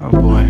Oh boy.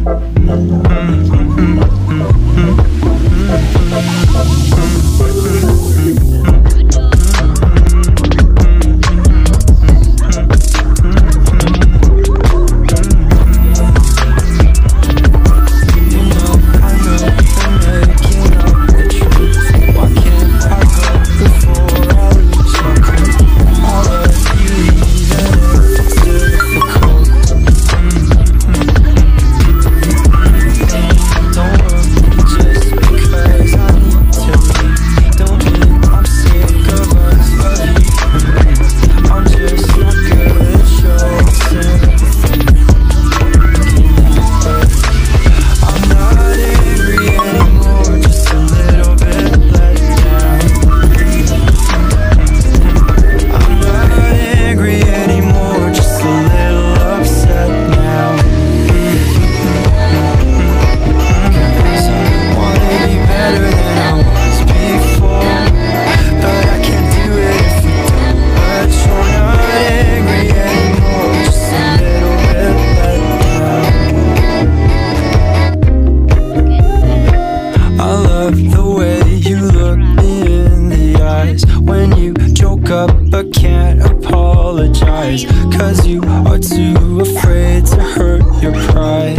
But can't apologize, 'cause you are too afraid to hurt your pride.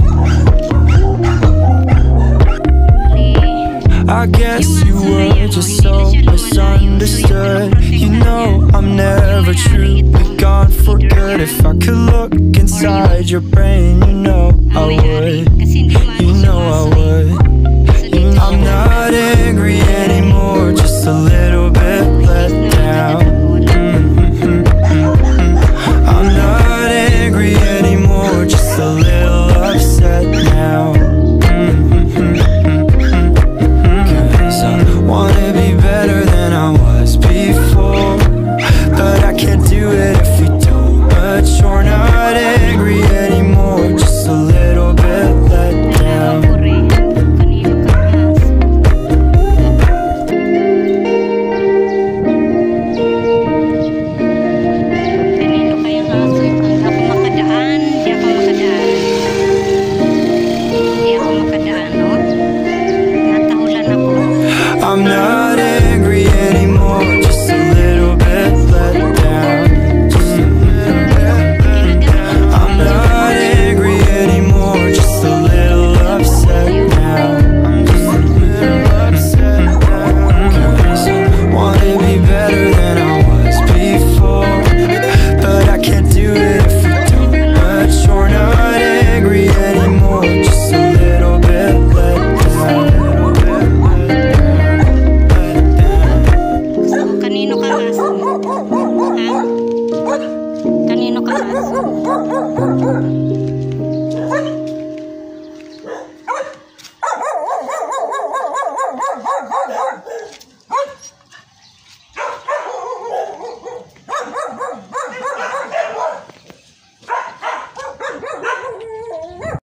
I guess you were just so misunderstood. You know I'm never truly gone for good. If I could look inside your brain, you know I would. You know I would. I'm not angry anymore, just a little